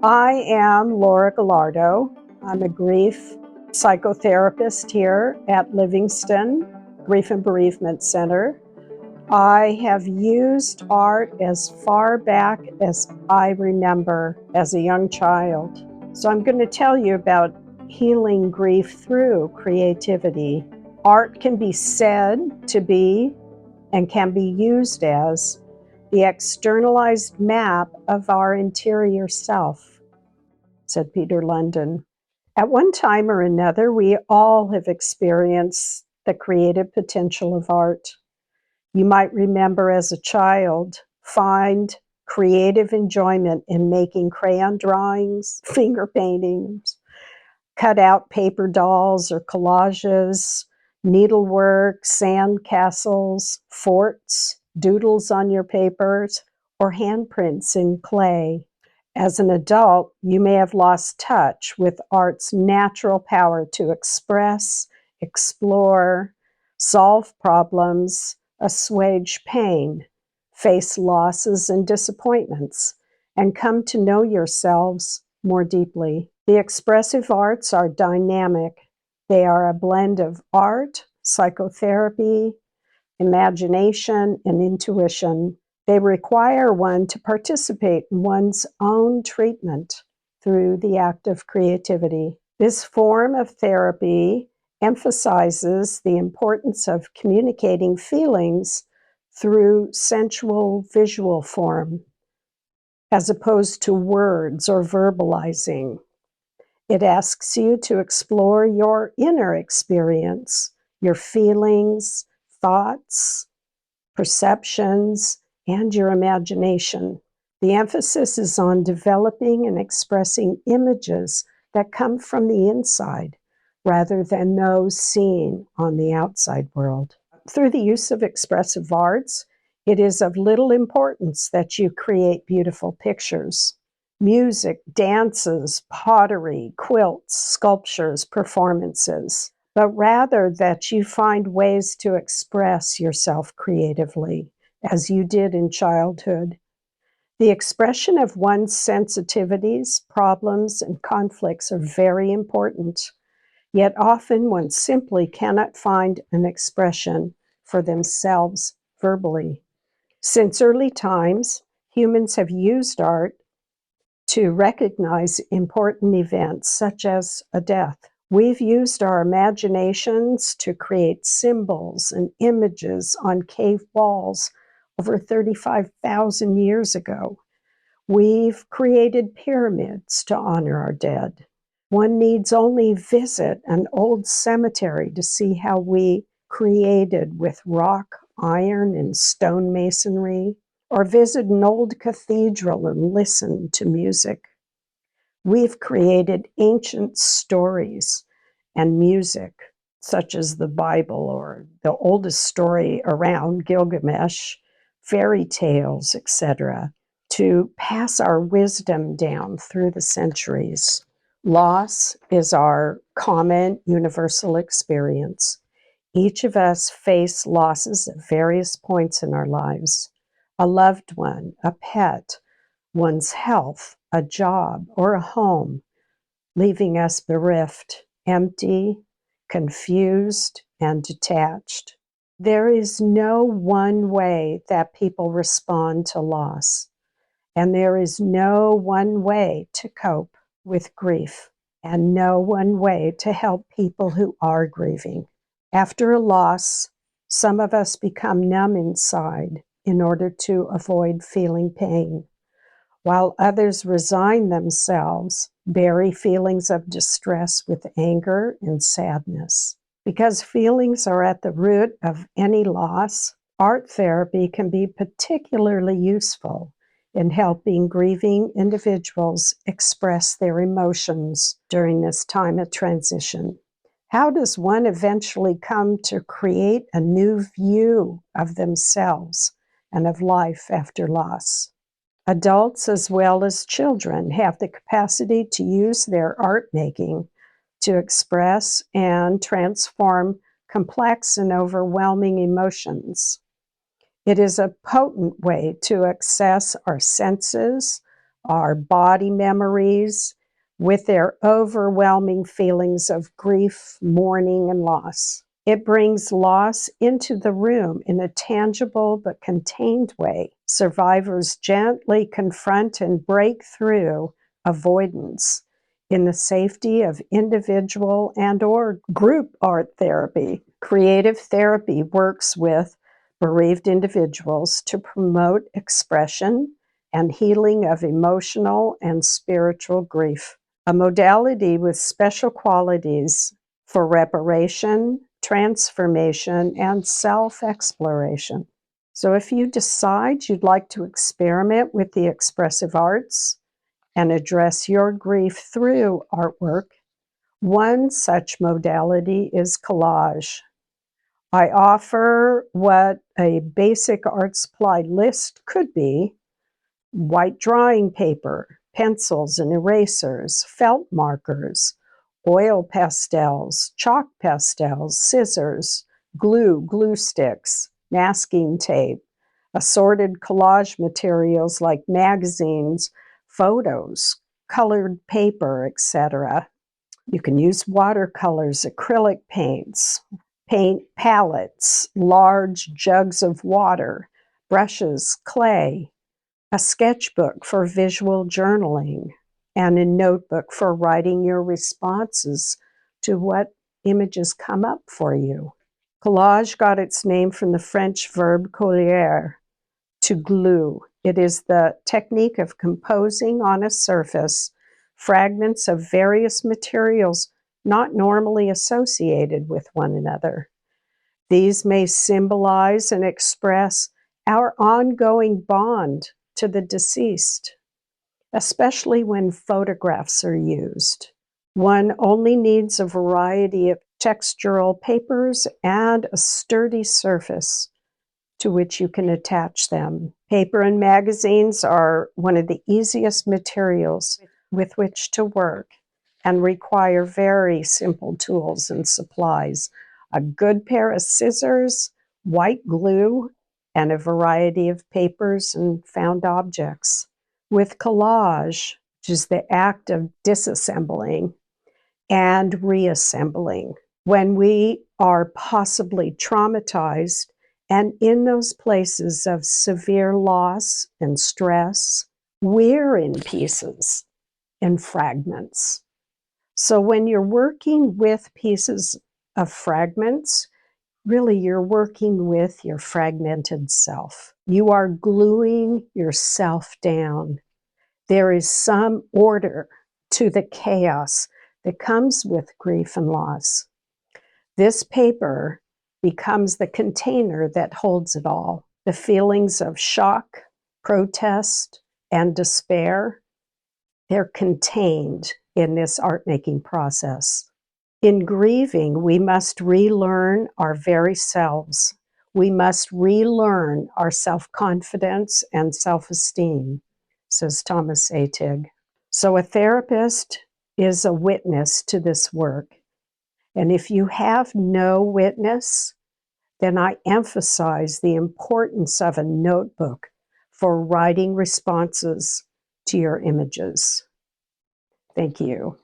I am Laura Gallardo. I'm a grief psychotherapist here at Livingston Grief and Bereavement Center. I have used art as far back as I remember as a young child. So I'm going to tell you about healing grief through creativity. Art can be said to be and can be used as the externalized map of our interior self, said Peter London. At one time or another, we all have experienced the creative potential of art. You might remember as a child, find creative enjoyment in making crayon drawings, finger paintings, cut out paper dolls or collages, needlework, sand castles, forts, doodles on your papers, or handprints in clay. As an adult, you may have lost touch with art's natural power to express, explore, solve problems, assuage pain, face losses and disappointments, and come to know yourselves more deeply. The expressive arts are dynamic. They are a blend of art, psychotherapy, imagination, and intuition. They require one to participate in one's own treatment through the act of creativity. This form of therapy emphasizes the importance of communicating feelings through sensual visual form, as opposed to words or verbalizing. It asks you to explore your inner experience, your feelings, thoughts, perceptions, and your imagination. The emphasis is on developing and expressing images that come from the inside rather than those seen on the outside world. Through the use of expressive arts, it is of little importance that you create beautiful pictures. Music, dances, pottery, quilts, sculptures, performances, but rather that you find ways to express yourself creatively, as you did in childhood. The expression of one's sensitivities, problems, and conflicts are very important, yet often one simply cannot find an expression for themselves verbally. Since early times, humans have used art to recognize important events such as a death. We've used our imaginations to create symbols and images on cave walls over 35,000 years ago. We've created pyramids to honor our dead. One needs only visit an old cemetery to see how we created with rock, iron, and stone masonry, or visit an old cathedral and listen to music. We've created ancient stories and music, such as the Bible or the oldest story around, Gilgamesh, fairy tales, etc., to pass our wisdom down through the centuries. Loss is our common universal experience. Each of us face losses at various points in our lives. A loved one, a pet, one's health, a job, or a home, leaving us bereft, empty, confused, and detached. There is no one way that people respond to loss, and there is no one way to cope with grief, and no one way to help people who are grieving. After a loss, some of us become numb inside in order to avoid feeling pain, while others resign themselves, bury feelings of distress with anger and sadness. Because feelings are at the root of any loss, art therapy can be particularly useful in helping grieving individuals express their emotions during this time of transition. How does one eventually come to create a new view of themselves and of life after loss? Adults as well as children have the capacity to use their art making to express and transform complex and overwhelming emotions. It is a potent way to access our senses, our body memories with their overwhelming feelings of grief, mourning, and loss. It brings loss into the room in a tangible but contained way. Survivors gently confront and break through avoidance in the safety of individual and/or group art therapy. Creative therapy works with bereaved individuals to promote expression and healing of emotional and spiritual grief, a modality with special qualities for reparation, transformation, and self-exploration. So if you decide you'd like to experiment with the expressive arts and address your grief through artwork, one such modality is collage. I offer what a basic art supply list could be: white drawing paper, pencils and erasers, felt markers, oil pastels, chalk pastels, scissors, glue sticks, masking tape, assorted collage materials like magazines, photos, colored paper, etc. You can use watercolors, acrylic paints, paint palettes, large jugs of water, brushes, clay, a sketchbook for visual journaling, and a notebook for writing your responses to what images come up for you. Collage got its name from the French verb coller, to glue. It is the technique of composing on a surface fragments of various materials not normally associated with one another. These may symbolize and express our ongoing bond to the deceased, especially when photographs are used. One only needs a variety of textural papers and a sturdy surface to which you can attach them. Paper and magazines are one of the easiest materials with which to work and require very simple tools and supplies: a good pair of scissors, white glue, and a variety of papers and found objects. With collage, which is the act of disassembling and reassembling, when we are possibly traumatized and in those places of severe loss and stress, we're in pieces and fragments. So when you're working with pieces of fragments, really you're working with your fragmented self. You are gluing yourself down. There is some order to the chaos that comes with grief and loss. This paper becomes the container that holds it all. The feelings of shock, protest, and despair, they're contained in this art-making process. In grieving, we must relearn our very selves. We must relearn our self-confidence and self-esteem, says Thomas Atig. So a therapist is a witness to this work. And if you have no witness, then I emphasize the importance of a notebook for writing responses to your images. Thank you.